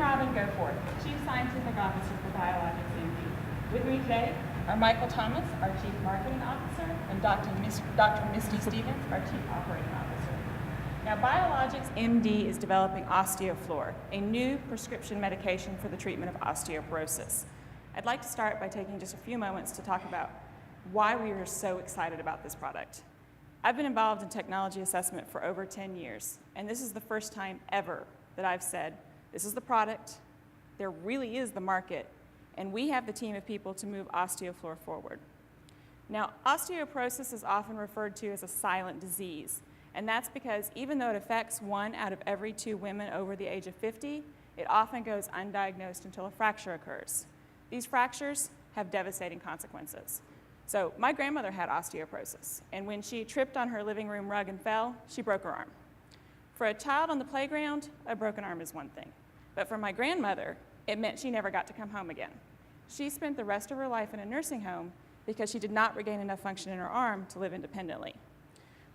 Robin Goforth, Chief Scientific Officer for Biologics MD. With me today are Michael Thomas, our Chief Marketing Officer, and Dr. Misty Stevens, our Chief Operating Officer. Now, Biologics MD is developing OsteoFlor, a new prescription medication for the treatment of osteoporosis. I'd like to start by taking just a few moments to talk about why we are so excited about this product. I've been involved in technology assessment for over 10 years, and this is the first time ever that I've said, this is the product, there really is the market, and we have the team of people to move OsteoFlor forward. Now, osteoporosis is often referred to as a silent disease, and that's because even though it affects 1 out of every 2 women over the age of 50, it often goes undiagnosed until a fracture occurs. These fractures have devastating consequences. So my grandmother had osteoporosis, and when she tripped on her living room rug and fell, she broke her arm. For a child on the playground, a broken arm is one thing. But for my grandmother, it meant she never got to come home again. She spent the rest of her life in a nursing home because she did not regain enough function in her arm to live independently.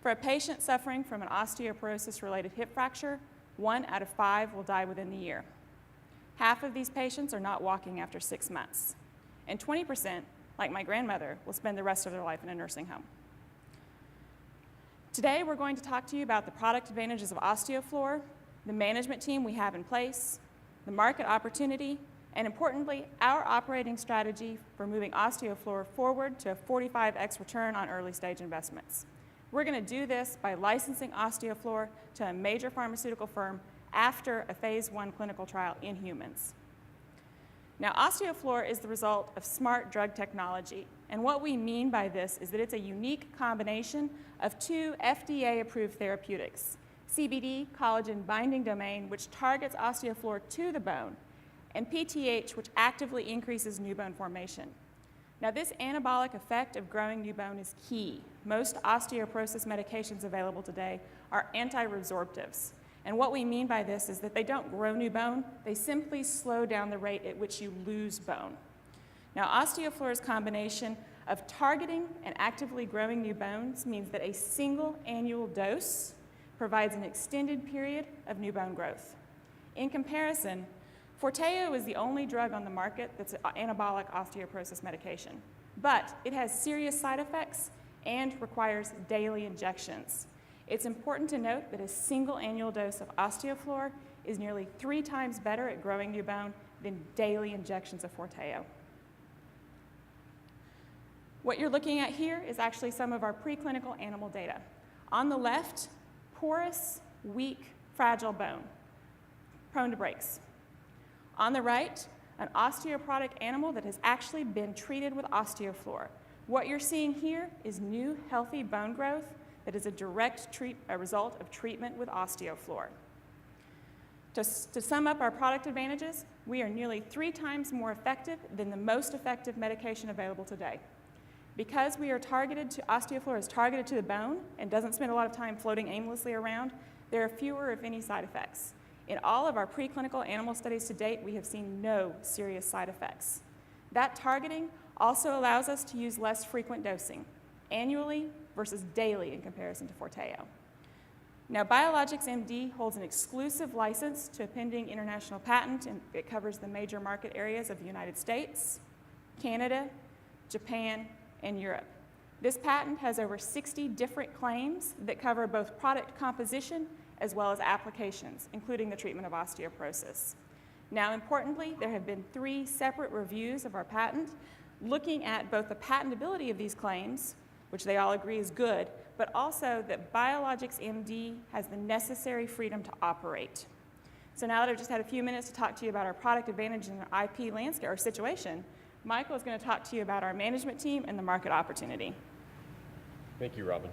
For a patient suffering from an osteoporosis-related hip fracture, 1 out of 5 will die within the year. Half of these patients are not walking after 6 months. And 20%, like my grandmother, will spend the rest of their life in a nursing home. Today, we're going to talk to you about the product advantages of OsteoFlor, the management team we have in place, the market opportunity, and importantly, our operating strategy for moving OsteoFlor forward to a 45x return on early stage investments. We're going to do this by licensing OsteoFlor to a major pharmaceutical firm after a phase 1 clinical trial in humans. Now, OsteoFlor is the result of smart drug technology, and what we mean by this is that it's a unique combination of 2 FDA-approved therapeutics, CBD, collagen binding domain, which targets OsteoFlor to the bone, and PTH, which actively increases new bone formation. Now, this anabolic effect of growing new bone is key. Most osteoporosis medications available today are anti-resorptives. And what we mean by this is that they don't grow new bone, they simply slow down the rate at which you lose bone. Now, OsteoFlor's combination of targeting and actively growing new bones means that a single annual dose provides an extended period of new bone growth. In comparison, Forteo is the only drug on the market that's an anabolic osteoporosis medication, but it has serious side effects and requires daily injections. It's important to note that a single annual dose of OsteoFlor is nearly 3 times better at growing new bone than daily injections of Forteo. What you're looking at here is actually some of our preclinical animal data. On the left, porous, weak, fragile bone, prone to breaks. On the right, an osteoporotic animal that has actually been treated with OsteoFlor. What you're seeing here is new, healthy bone growth that is a direct result of treatment with OsteoFlor. To sum up our product advantages, we are nearly 3 times more effective than the most effective medication available today. Because OsteoFlor is targeted to the bone and doesn't spend a lot of time floating aimlessly around, there are fewer, if any, side effects. In all of our preclinical animal studies to date, we have seen no serious side effects. That targeting also allows us to use less frequent dosing, annually versus daily in comparison to Forteo. Now, Biologics MD holds an exclusive license to a pending international patent, and it covers the major market areas of the United States, Canada, Japan, and Europe. This patent has over 60 different claims that cover both product composition as well as applications, including the treatment of osteoporosis. Now, importantly, there have been 3 separate reviews of our patent looking at both the patentability of these claims, which they all agree is good, but also that Biologics MD has the necessary freedom to operate. So now that I've just had a few minutes to talk to you about our product advantage and our IP landscape or situation, Michael is going to talk to you about our management team and the market opportunity. Thank you, Robin.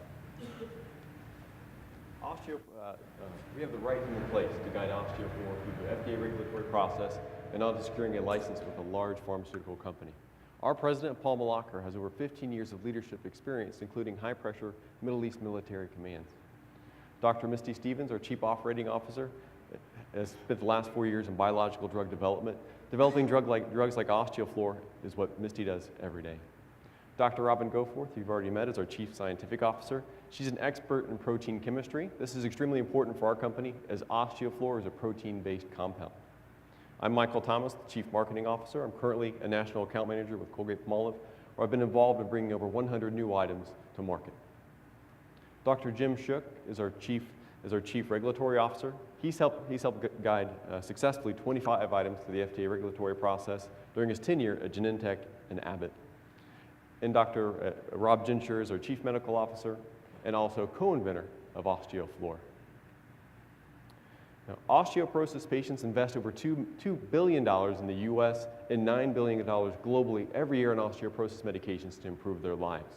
We have the right team in place to guide OsteoFlor through the FDA regulatory process and on to securing a license with a large pharmaceutical company. Our president, Paul Malacher, has over 15 years of leadership experience, including high-pressure Middle East military commands. Dr. Misty Stevens, our Chief Operating Officer, has spent the last 4 years in biological drug development. Developing drugs like OsteoFlor is what Misty does every day. Dr. Robin Goforth, you've already met, is our Chief Scientific Officer. She's an expert in protein chemistry. This is extremely important for our company as OsteoFlor is a protein-based compound. I'm Michael Thomas, the Chief Marketing Officer. I'm currently a National Account Manager with Colgate-Palmolive, where I've been involved in bringing over 100 new items to market. Dr. Jim Shook is our Chief Regulatory Officer. He's helped guide successfully 25 items through the FDA regulatory process during his tenure at Genentech and Abbott. And Dr. Rob Genscher is our Chief Medical Officer and also co-inventor of OsteoFloor. Now, osteoporosis patients invest over $2 billion in the U.S. and $9 billion globally every year in osteoporosis medications to improve their lives.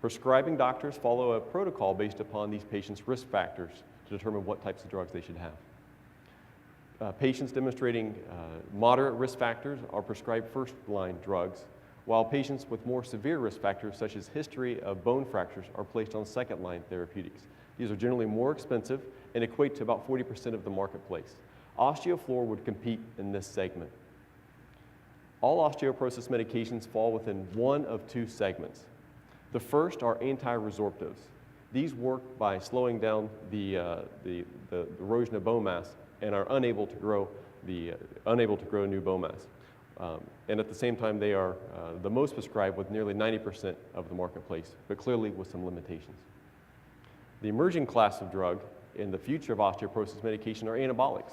Prescribing doctors follow a protocol based upon these patients' risk factors to determine what types of drugs they should have. Patients demonstrating moderate risk factors are prescribed first-line drugs, while patients with more severe risk factors, such as history of bone fractures, are placed on second-line therapeutics. These are generally more expensive and equate to about 40% of the marketplace. OsteoFloor would compete in this segment. All osteoporosis medications fall within one of two segments. The first are anti-resorptives. These work by slowing down the erosion of bone mass and are unable to grow new bone mass. And at the same time, they are the most prescribed with nearly 90% of the marketplace, but clearly with some limitations. The emerging class of drug in the future of osteoporosis medication are anabolics,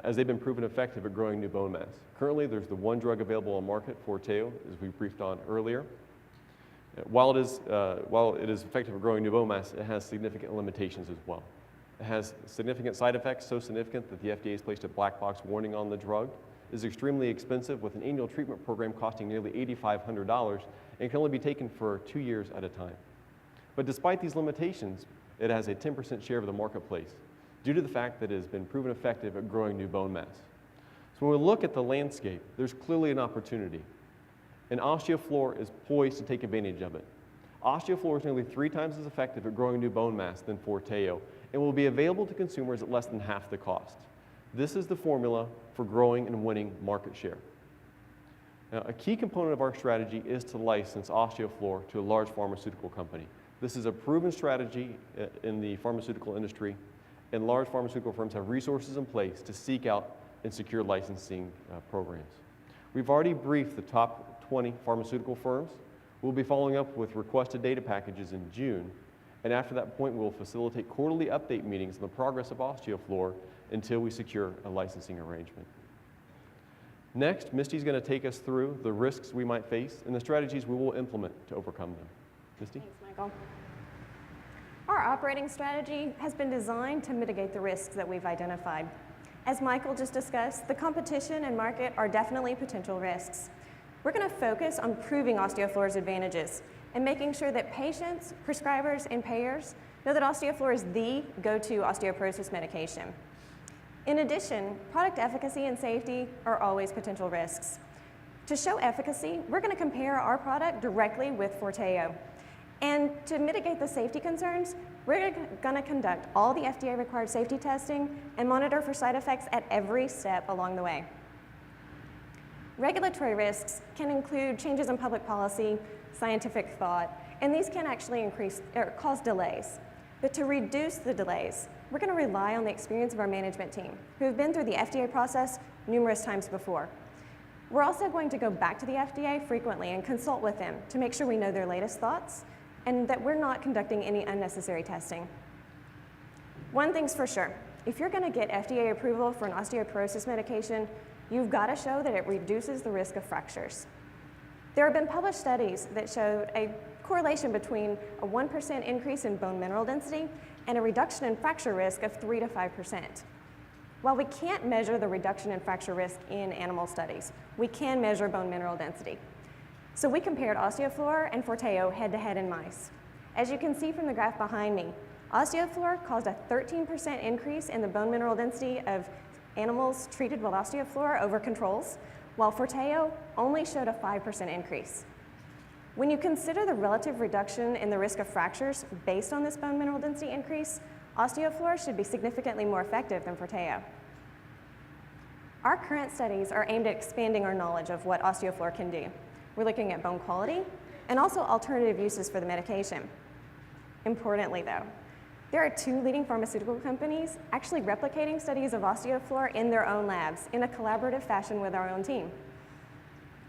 as they've been proven effective at growing new bone mass. Currently, there's the one drug available on market, Forteo, as we briefed on earlier. While it is effective at growing new bone mass, it has significant limitations as well. It has significant side effects, so significant that the FDA has placed a black box warning on the drug. It is extremely expensive, with an annual treatment program costing nearly $8,500 and can only be taken for 2 years at a time. But despite these limitations, it has a 10% share of the marketplace due to the fact that it has been proven effective at growing new bone mass. So when we look at the landscape, there's clearly an opportunity, and OsteoFloor is poised to take advantage of it. OsteoFloor is nearly 3 times as effective at growing new bone mass than Forteo and will be available to consumers at less than half the cost. This is the formula for growing and winning market share. Now, a key component of our strategy is to license OsteoFloor to a large pharmaceutical company. This is a proven strategy in the pharmaceutical industry, and large pharmaceutical firms have resources in place to seek out and secure licensing programs. We've already briefed the top 20 pharmaceutical firms. We'll be following up with requested data packages in June, and after that point, we'll facilitate quarterly update meetings on the progress of OsteoFloor until we secure a licensing arrangement. Next, Misty's going to take us through the risks we might face and the strategies we will implement to overcome them. Misty? Thanks, Michael. Our operating strategy has been designed to mitigate the risks that we've identified. As Michael just discussed, the competition and market are definitely potential risks. We're going to focus on proving OsteoFloor's advantages and making sure that patients, prescribers, and payers know that OsteoFloor is the go-to osteoporosis medication. In addition, product efficacy and safety are always potential risks. To show efficacy, we're going to compare our product directly with Forteo. And to mitigate the safety concerns, we're going to conduct all the FDA-required safety testing and monitor for side effects at every step along the way. Regulatory risks can include changes in public policy, scientific thought, and these can actually cause delays. But to reduce the delays, we're going to rely on the experience of our management team, who have been through the FDA process numerous times before. We're also going to go back to the FDA frequently and consult with them to make sure we know their latest thoughts and that we're not conducting any unnecessary testing. One thing's for sure, if you're going to get FDA approval for an osteoporosis medication, you've got to show that it reduces the risk of fractures. There have been published studies that showed a correlation between a 1% increase in bone mineral density and a reduction in fracture risk of 3 to 5%. While we can't measure the reduction in fracture risk in animal studies, we can measure bone mineral density. So we compared OsteoFloor and Forteo head-to-head in mice. As you can see from the graph behind me, OsteoFloor caused a 13% increase in the bone mineral density of animals treated with OsteoFloor over controls, while Forteo only showed a 5% increase. When you consider the relative reduction in the risk of fractures based on this bone mineral density increase, OsteoFloor should be significantly more effective than Forteo. Our current studies are aimed at expanding our knowledge of what OsteoFloor can do. We're looking at bone quality and also alternative uses for the medication. Importantly though, There are 2 leading pharmaceutical companies actually replicating studies of OsteoFlora in their own labs in a collaborative fashion with our own team.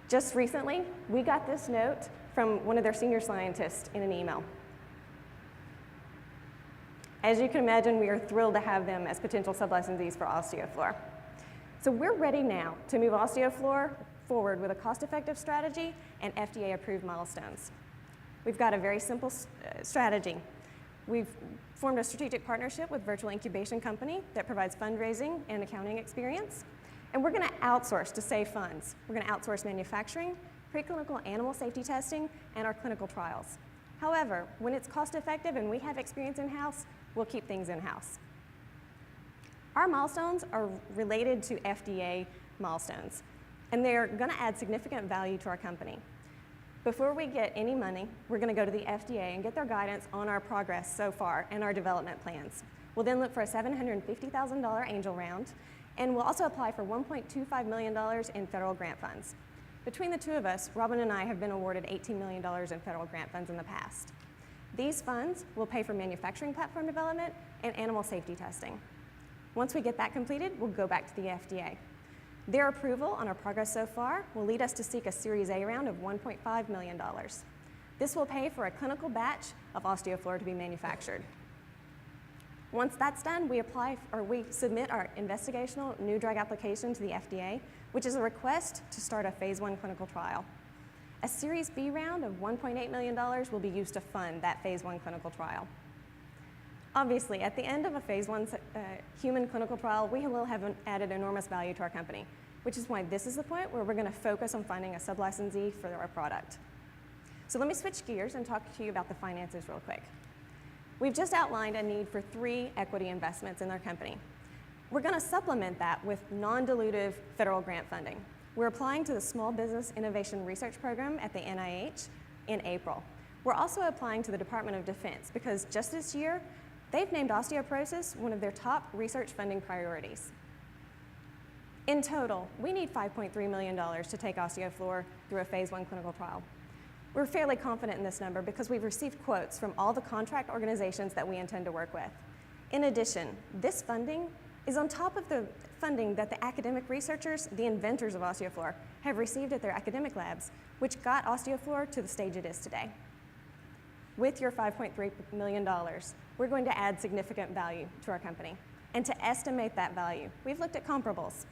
Just recently, we got this note from one of their senior scientists in an email. As you can imagine, we are thrilled to have them as potential sublicensees for OsteoFlora. So we're ready now to move OsteoFlora forward with a cost-effective strategy and FDA-approved milestones. We've got a very simple strategy. We've formed a strategic partnership with virtual incubation company that provides fundraising and accounting experience. And we're going to outsource to save funds. We're going to outsource manufacturing, preclinical animal safety testing, and our clinical trials. However, when it's cost-effective and we have experience in-house, we'll keep things in-house. Our milestones are related to FDA milestones, and they're going to add significant value to our company. Before we get any money, we're going to go to the FDA and get their guidance on our progress so far and our development plans. We'll then look for a $750,000 angel round, and we'll also apply for $1.25 million in federal grant funds. Between the 2 of us, Robin and I have been awarded $18 million in federal grant funds in the past. These funds will pay for manufacturing platform development and animal safety testing. Once we get that completed, we'll go back to the FDA. Their approval on our progress so far will lead us to seek a Series A round of $1.5 million. This will pay for a clinical batch of OsteoFlora to be manufactured. Once that's done, we submit our investigational new drug application to the FDA, which is a request to start a phase 1 clinical trial. A Series B round of $1.8 million will be used to fund that phase 1 clinical trial. Obviously, at the end of a phase 1 human clinical trial, we will have added enormous value to our company, which is why this is the point where we're going to focus on finding a sublicensee for our product. So let me switch gears and talk to you about the finances real quick. We've just outlined a need for 3 equity investments in our company. We're going to supplement that with non-dilutive federal grant funding. We're applying to the Small Business Innovation Research Program at the NIH in April. We're also applying to the Department of Defense because just this year, they've named osteoporosis one of their top research funding priorities. In total, we need $5.3 million to take OsteoFlora through a phase 1 clinical trial. We're fairly confident in this number because we've received quotes from all the contract organizations that we intend to work with. In addition, this funding is on top of the funding that the academic researchers, the inventors of OsteoFlora, have received at their academic labs, which got OsteoFlora to the stage it is today. With your $5.3 million, we're going to add significant value to our company. And to estimate that value, we've looked at comparables.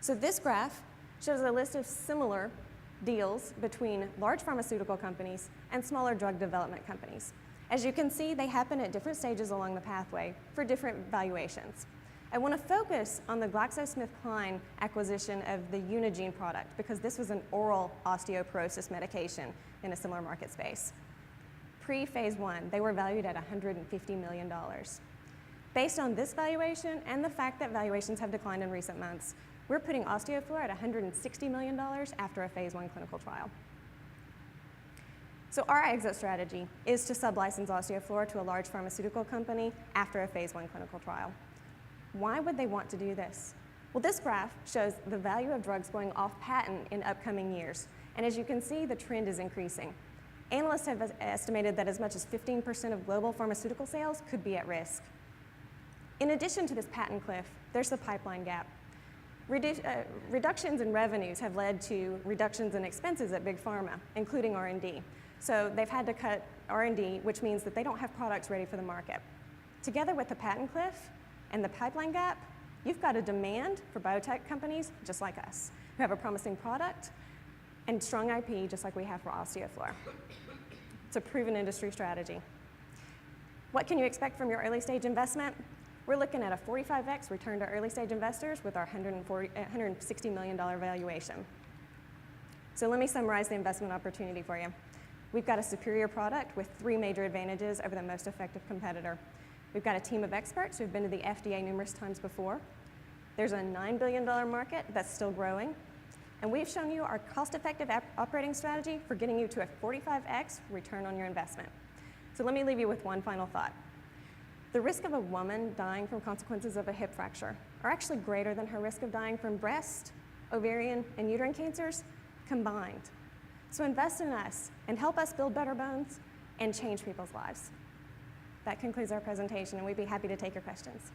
So this graph shows a list of similar deals between large pharmaceutical companies and smaller drug development companies. As you can see, they happen at different stages along the pathway for different valuations. I want to focus on the GlaxoSmithKline acquisition of the Unigene product because this was an oral osteoporosis medication in a similar market space. Pre-phase 1, they were valued at $150 million. Based on this valuation and the fact that valuations have declined in recent months, we're putting OsteoFlora at $160 million after a phase 1 clinical trial. So our exit strategy is to sublicense OsteoFlora to a large pharmaceutical company after a phase 1 clinical trial. Why would they want to do this? Well, this graph shows the value of drugs going off patent in upcoming years. And as you can see, the trend is increasing. Analysts have estimated that as much as 15% of global pharmaceutical sales could be at risk. In addition to this patent cliff, there's the pipeline gap. Reductions in revenues have led to reductions in expenses at Big Pharma, including R&D. So they've had to cut R&D, which means that they don't have products ready for the market. Together with the patent cliff and the pipeline gap, you've got a demand for biotech companies just like us, who have a promising product and strong IP just like we have for OsteoFlora. It's a proven industry strategy. What can you expect from your early stage investment? We're looking at a 45x return to early stage investors with our $160 million valuation. So let me summarize the investment opportunity for you. We've got a superior product with 3 major advantages over the most effective competitor. We've got a team of experts who've been to the FDA numerous times before. There's a $9 billion market that's still growing. And we've shown you our cost-effective operating strategy for getting you to a 45x return on your investment. So let me leave you with one final thought. The risk of a woman dying from consequences of a hip fracture are actually greater than her risk of dying from breast, ovarian, and uterine cancers combined. So invest in us and help us build better bones and change people's lives. That concludes our presentation, and we'd be happy to take your questions.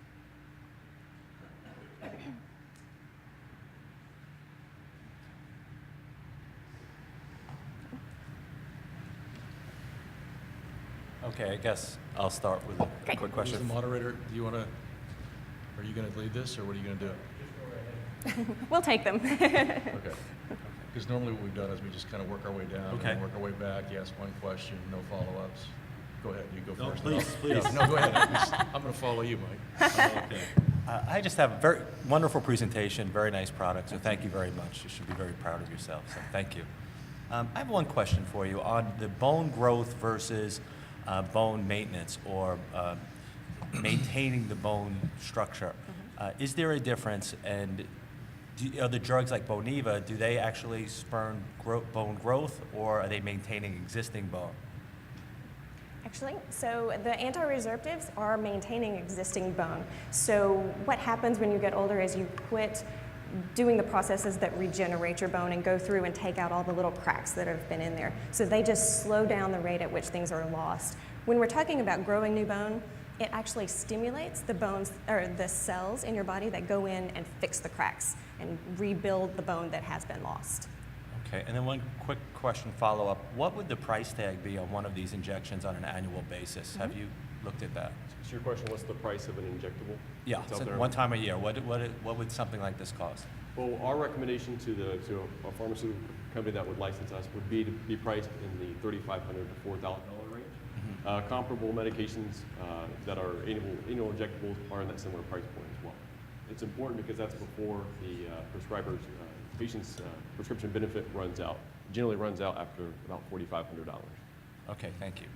Okay, I guess I'll start with a Great. quick Who's question. the moderator? Do you want to, are you going to lead this, or what are you going to do? We'll take them. Okay. Because normally what we've done is we just kind of work our way down, Okay. and work our way back, you ask one question, no follow-ups. Go ahead, you go No, first. please. No, go ahead. I'm going to follow you, Mike. I just have a very wonderful presentation, very nice product, so thank you very much. You should be very proud of yourself, so thank you. I have one question for you on the bone growth versus bone maintenance, or maintaining the bone structure. Is there a difference, and are the drugs like Boniva, do they actually spur bone growth, or are they maintaining existing bone? Actually, so the anti-resorptives are maintaining existing bone. So what happens when you get older is you quit doing the processes that regenerate your bone and go through and take out all the little cracks that have been in there. So they just slow down the rate at which things are lost. When we're talking about growing new bone, it actually stimulates the bones, or the cells in your body that go in and fix the cracks and rebuild the bone that has been lost. Okay, and then one quick question follow-up. What would the price tag be on one of these injections on an annual basis? Have you looked at that? So your question, what's the price of an injectable? Yeah, that's out so there? one time a year. What would something like this cost? Well, our recommendation to a pharmaceutical company that would license us would be to be priced in the $3,500 to $4,000 range. Comparable medications that are annual injectables are in that similar price point as well. It's important because that's before the prescriber's patient's prescription benefit runs out. It generally runs out after about $4,500. Okay, thank you.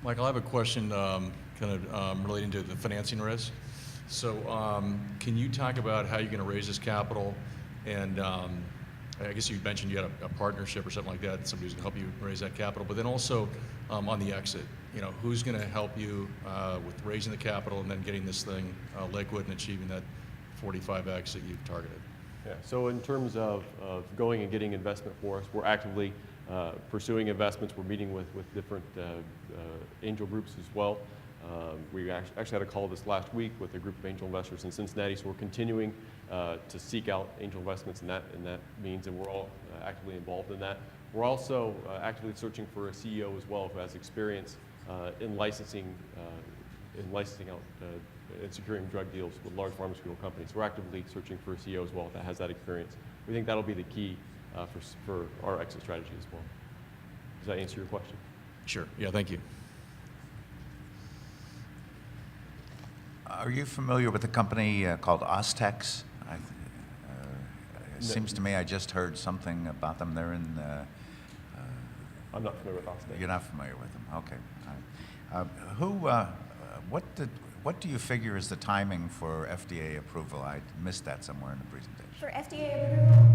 Michael, I have a question relating to the financing risk. So can you talk about how you're going to raise this capital? And I guess you mentioned you had a partnership or something like that, somebody who's going to help you raise that capital. But then also on the exit, who's going to help you with raising the capital and then getting this thing liquid and achieving that 45x that you've targeted? Yeah, so in terms of going and getting investment for us, we're actively pursuing investments. We're meeting with different angel groups as well. We actually had a call this last week with a group of angel investors in Cincinnati, so we're continuing to seek out angel investments in that means, and we're all actively involved in that. We're also actively searching for a CEO as well who has experience in licensing out and securing drug deals with large pharmaceutical companies. We're actively searching for a CEO as well that has that experience. We think that'll be the key for our exit strategy as well. Does that answer your question? Sure. Yeah, thank you. Are you familiar with a company called Ostex? It seems to me I just heard something about them. They're in. I'm not familiar with Ostex. You're not familiar with them. Okay. What do you figure is the timing for FDA approval? I missed that somewhere in the presentation. For FDA approval,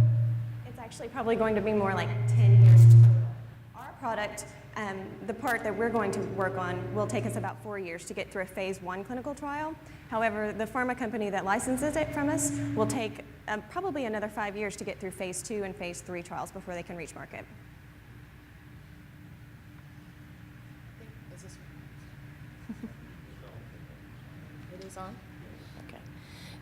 it's actually probably going to be more like 10 years total. Our product, the part that we're going to work on, will take us about 4 years to get through a phase 1 clinical trial. However, the pharma company that licenses it from us will take probably another 5 years to get through phase 2 and phase 3 trials before they can reach market. Is this? It is on? Okay.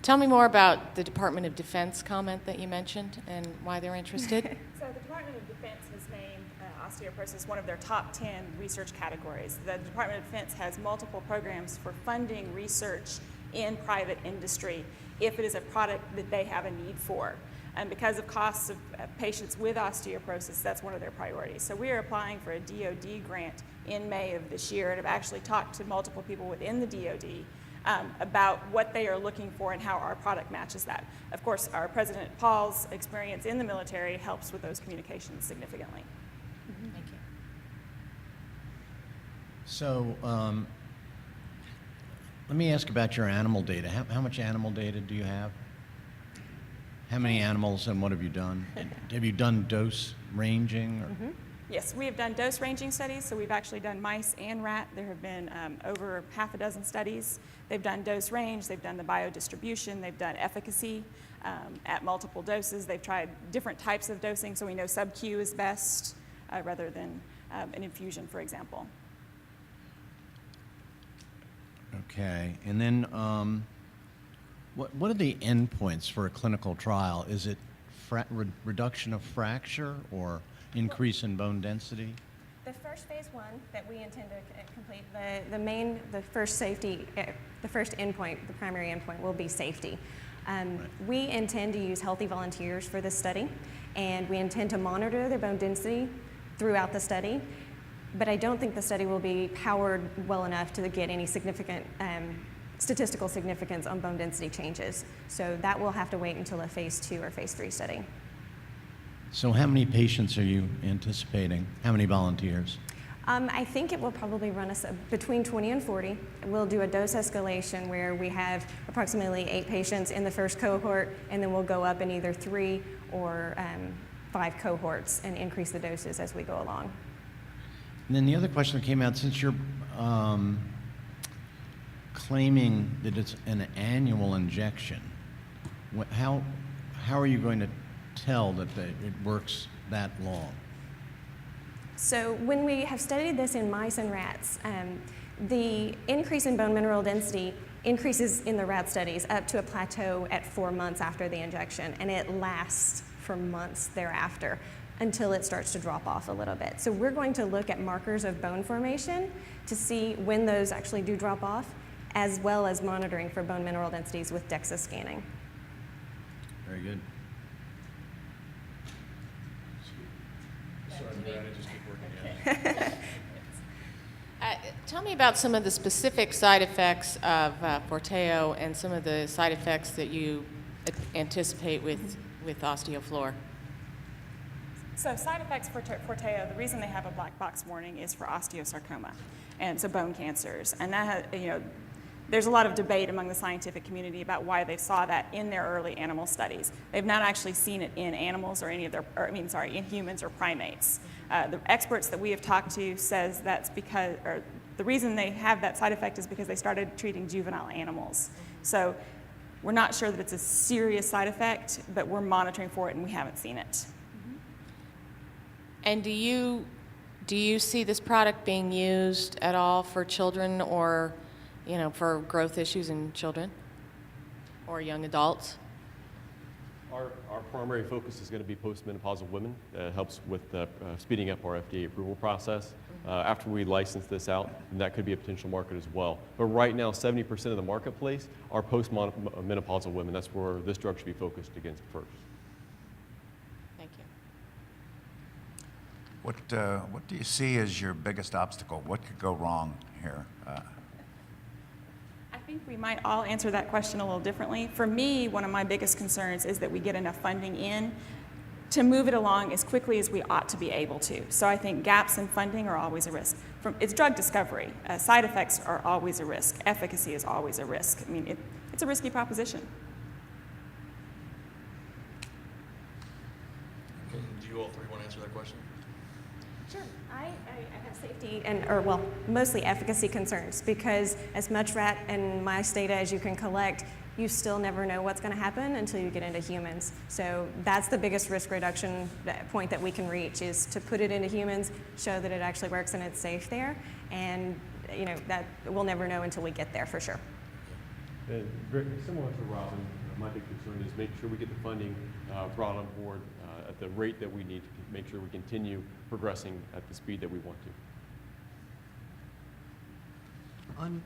Tell me more about the Department of Defense comment that you mentioned and why they're interested. So the Department of Defense has named osteoporosis one of their top 10 research categories. The Department of Defense has multiple programs for funding research in private industry if it is a product that they have a need for. And because of costs of patients with osteoporosis, that's one of their priorities. So we are applying for a DoD grant in May of this year and have actually talked to multiple people within the DoD about what they are looking for and how our product matches that. Of course, our President Paul's experience in the military helps with those communications significantly. Thank you. So let me ask about your animal data. How much animal data do you have? How many animals and what have you done? Have you done dose ranging? Or? Yes, we have done dose ranging studies, so we've actually done mice and rat. There have been over half a dozen studies. They've done dose range, they've done the biodistribution, they've done efficacy at multiple doses. They've tried different types of dosing, so we know sub-Q is best rather than an infusion, for example. Okay, and then what are the endpoints for a clinical trial? Is it reduction of fracture or increase in bone density? The first phase 1 that we intend to complete, the first endpoint, the primary endpoint will be safety. We intend to use healthy volunteers for this study, and we intend to monitor their bone density throughout the study, but I don't think the study will be powered well enough to get any significant statistical significance on bone density changes. So that will have to wait until a phase 2 or phase 3 study. So how many patients are you anticipating? How many volunteers? I think it will probably run us between 20 and 40. We'll do a dose escalation where we have approximately 8 patients in the first cohort, and then we'll go up in either 3 or 5 cohorts and increase the doses as we go along. And then the other question that came out, since you're claiming that it's an annual injection, how are you going to tell that it works that long? So when we have studied this in mice and rats, the increase in bone mineral density increases in the rat studies up to a plateau at 4 months after the injection, and it lasts for months thereafter until it starts to drop off a little bit. So we're going to look at markers of bone formation to see when those actually do drop off, as well as monitoring for bone mineral densities with DEXA scanning. Very good. Sorry, Brad, I just keep working. Tell me about some of the specific side effects of Forteo and some of the side effects that you anticipate with OsteoFloor. So side effects for Forteo, the reason they have a black box warning is for osteosarcoma, and so bone cancers. And that there's a lot of debate among the scientific community about why they saw that in their early animal studies. They've not actually seen it in animals or in humans or primates. The experts that we have talked to says that's because, or the reason they have that side effect is because they started treating juvenile animals. So we're not sure that it's a serious side effect, but we're monitoring for it and we haven't seen it. And do you see this product being used at all for children or, for growth issues in children or young adults? Our primary focus is going to be postmenopausal women. It helps with speeding up our FDA approval process. After we license this out, then that could be a potential market as well. But right now, 70% of the marketplace are postmenopausal women. That's where this drug should be focused against first. Thank you. What do you see as your biggest obstacle? What could go wrong here? I think we might all answer that question a little differently. For me, one of my biggest concerns is that we get enough funding in to move it along as quickly as we ought to be able to. So I think gaps in funding are always a risk. It's drug discovery. Side effects are always a risk. Efficacy is always a risk. I mean, it's a risky proposition. Okay, do you all three want to answer that question? Sure. I have safety mostly efficacy concerns, because as much rat and mice data as you can collect, you still never know what's going to happen until you get into humans. So that's the biggest risk reduction point that we can reach, is to put it into humans, show that it actually works and it's safe there, and that we'll never know until we get there for sure. And very similar to Robin, my big concern is make sure we get the funding brought on board at the rate that we need to make sure we continue progressing at the speed that we want to. On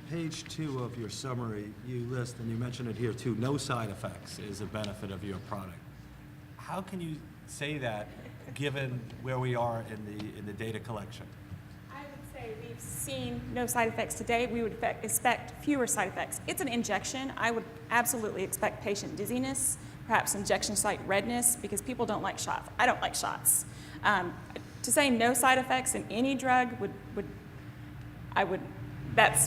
page 2 of your summary, you list, and you mentioned it here too, no side effects is a benefit of your product. How can you say that, given where we are in the data collection? I would say we've seen no side effects today. We would expect fewer side effects. It's an injection. I would absolutely expect patient dizziness, perhaps injection site redness, because people don't like shots. I don't like shots. To say no side effects in any drug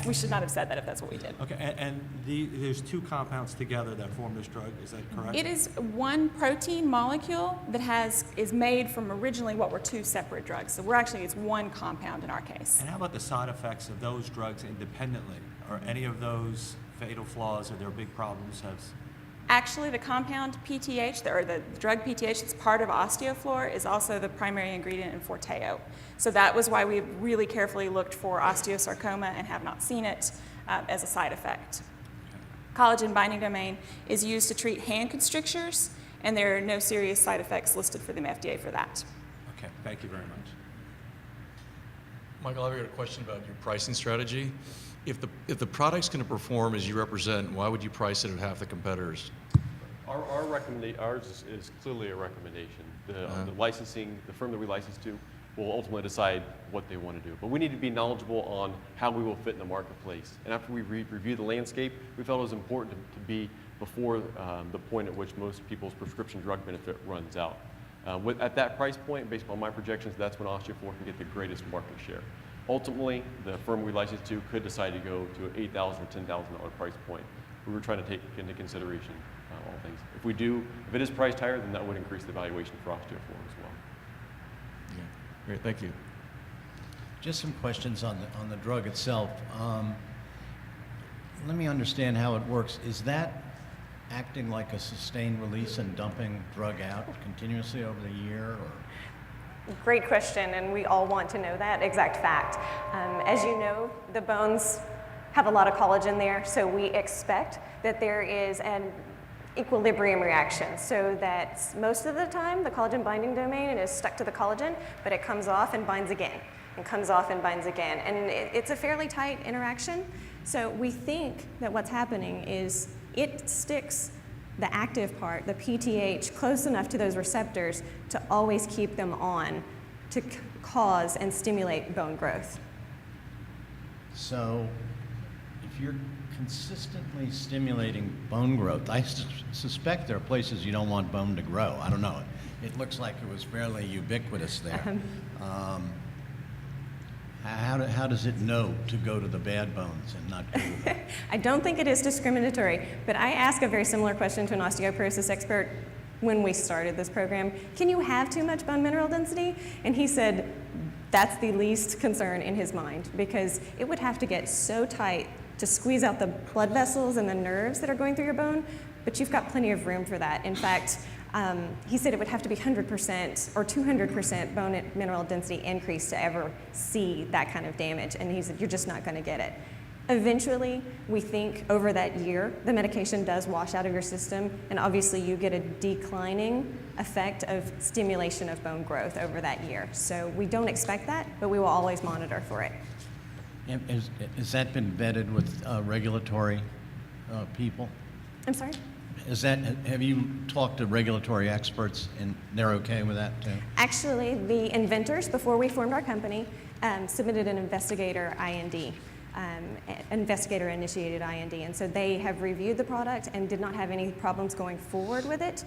we should not have said that if that's what we did. Okay, and there's 2 compounds together that form this drug, is that correct? It is one protein molecule that is made from originally what were 2 separate drugs. So it's one compound in our case. And how about the side effects of those drugs independently? Are any of those fatal flaws or their big problems Actually, the compound PTH, or the drug PTH that's part of OsteoFlor, is also the primary ingredient in Forteo. So that was why we really carefully looked for osteosarcoma and have not seen it as a side effect. Collagen binding domain is used to treat hand constrictures, and there are no serious side effects listed for the FDA for that. Okay, thank you very much. Michael, I've got a question about your pricing strategy. If the product's going to perform as you represent, why would you price it at half the competitors? Ours is clearly a recommendation. The licensing, the firm that we license to will ultimately decide what they want to do. But we need to be knowledgeable on how we will fit in the marketplace. And after we review the landscape, we felt it was important to be before the point at which most people's prescription drug benefit runs out. At that price point, based on my projections, that's when OsteoFlor can get the greatest market share. Ultimately, the firm we license to could decide to go to an $8,000 or $10,000 price point. We were trying to take into consideration all things. If it is priced higher, then that would increase the valuation for OsteoFlor as well. Yeah. Great, thank you. Just some questions on the drug itself. Let me understand how it works. Is that acting like a sustained release and dumping drug out continuously over the year? Or? Great question, and we all want to know that exact fact. As you know, the bones have a lot of collagen there, so we expect that there is an equilibrium reaction, so that most of the time the collagen binding domain is stuck to the collagen, but it comes off and binds again, and comes off and binds again. And it's a fairly tight interaction, so we think that what's happening is it sticks the active part, the PTH, close enough to those receptors to always keep them on to cause and stimulate bone growth. So if you're consistently stimulating bone growth, I suspect there are places you don't want bone to grow. I don't know. It looks like it was fairly ubiquitous there. How does it know to go to the bad bones and not go to the... I don't think it is discriminatory, but I asked a very similar question to an osteoporosis expert when we started this program. Can you have too much bone mineral density? And he said that's the least concern in his mind, because it would have to get so tight to squeeze out the blood vessels and the nerves that are going through your bone, but you've got plenty of room for that. In fact, he said it would have to be 100% or 200% bone mineral density increase to ever see that kind of damage, and he said you're just not going to get it. Eventually, we think over that year, the medication does wash out of your system, and obviously you get a declining effect of stimulation of bone growth over that year. So we don't expect that, but we will always monitor for it. Has that been vetted with regulatory people? I'm sorry? Have you talked to regulatory experts and they're okay with that too? Actually, the inventors, before we formed our company, submitted an investigator IND, investigator-initiated IND, and so they have reviewed the product and did not have any problems going forward with it.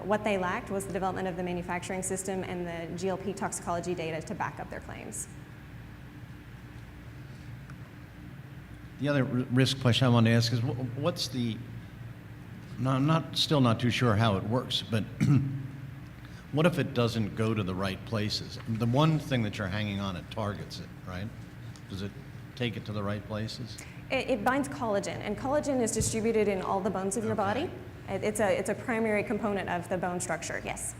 What they lacked was the development of the manufacturing system and the GLP toxicology data to back up their claims. The other risk question I wanted to ask is what's the... No, I'm still not too sure how it works, but what if it doesn't go to the right places? The one thing that you're hanging on, it targets it, right? Does it take it to the right places? It binds collagen, and collagen is distributed in all the bones of your body. It's a primary component of the bone structure, yes.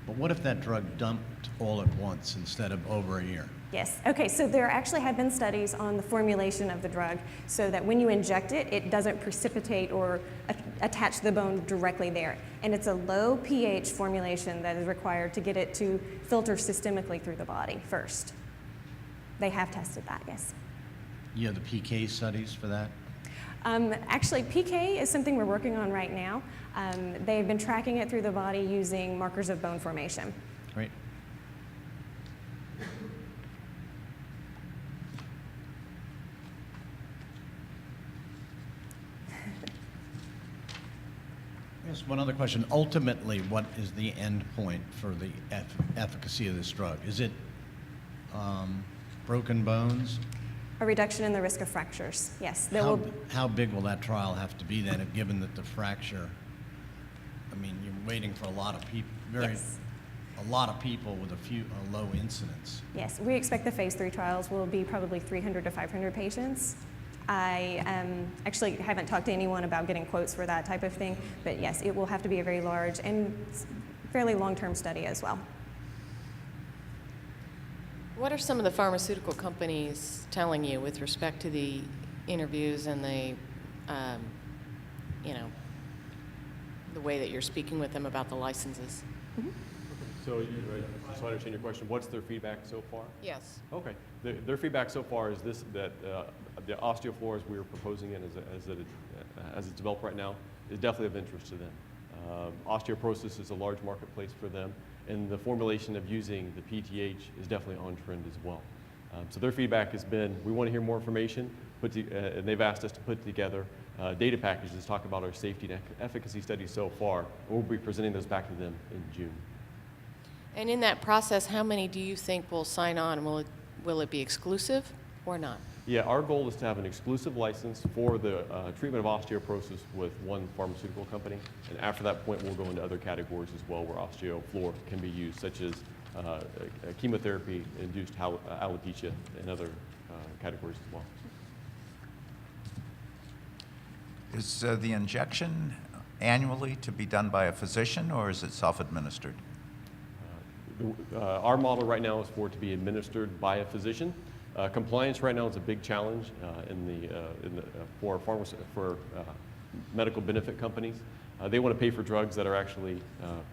But what if that drug dumped all at once instead of over a year? Yes. Okay, so there actually have been studies on the formulation of the drug so that when you inject it, it doesn't precipitate or attach the bone directly there. And it's a low pH formulation that is required to get it to filter systemically through the body first. They have tested that, yes. You have the PK studies for that? Actually, PK is something we're working on right now. They've been tracking it through the body using markers of bone formation. Great. Yes, one other question. Ultimately, what is the end point for the efficacy of this drug? Is it broken bones? A reduction in the risk of fractures, yes. How big will that trial have to be then, given that the fracture, I mean, you're waiting for a lot of people, a lot of people with a low incidence. Yes, we expect the phase 3 trials will be probably 300 to 500 patients. I actually haven't talked to anyone about getting quotes for that type of thing, but yes, it will have to be a very large and fairly long-term study as well. What are some of the pharmaceutical companies telling you with respect to the interviews and the, the way that you're speaking with them about the licenses? So, so I understand your question. What's their feedback so far? Yes. Okay. Their feedback so far is this: that the osteofloor, as we are proposing it, as it's developed right now, is definitely of interest to them. Osteoporosis is a large marketplace for them, and the formulation of using the PTH is definitely on trend as well. So their feedback has been, we want to hear more information, and they've asked us to put together data packages to talk about our safety and efficacy studies so far, and we'll be presenting those back to them in June. And in that process, how many do you think will sign on? Will it be exclusive or not? Yeah, our goal is to have an exclusive license for the treatment of osteoporosis with one pharmaceutical company, and after that point, we'll go into other categories as well where osteofloor can be used, such as chemotherapy-induced alopecia and other categories as well. Is the injection annually to be done by a physician, or is it self-administered? Our model right now is for it to be administered by a physician. Compliance right now is a big challenge for medical benefit companies. They want to pay for drugs that are actually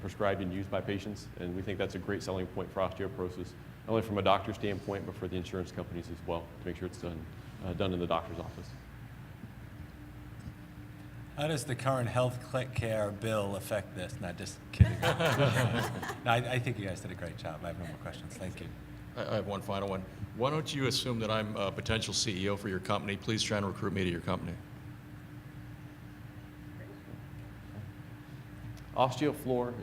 prescribed and used by patients, and we think that's a great selling point for osteoporosis, not only from a doctor's standpoint, but for the insurance companies as well, to make sure it's done in the doctor's office. How does the current health care bill affect this? Not just kidding. No, I think you guys did a great job. I have no more questions. Thank you. I have one final one. Why don't you assume that I'm a potential CEO for your company? Please try and recruit me to your company. Osteofloor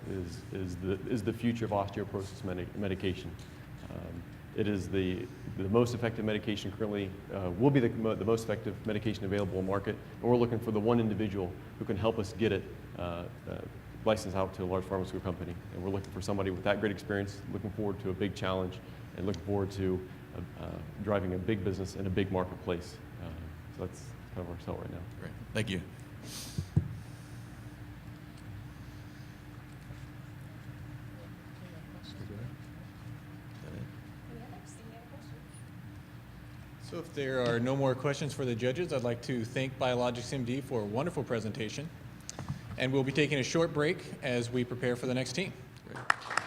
is the future of osteoporosis medication. It is the most effective medication currently, will be the most effective medication available in the market, and we're looking for the one individual who can help us get it licensed out to a large pharmaceutical company. And we're looking for somebody with that great experience, looking forward to a big challenge, and looking forward to driving a big business in a big marketplace. So that's kind of our sell right now. Great. Thank you. So if there are no more questions for the judges, I'd like to thank Biologics MD for a wonderful presentation. And we'll be taking a short break as we prepare for the next team. Great.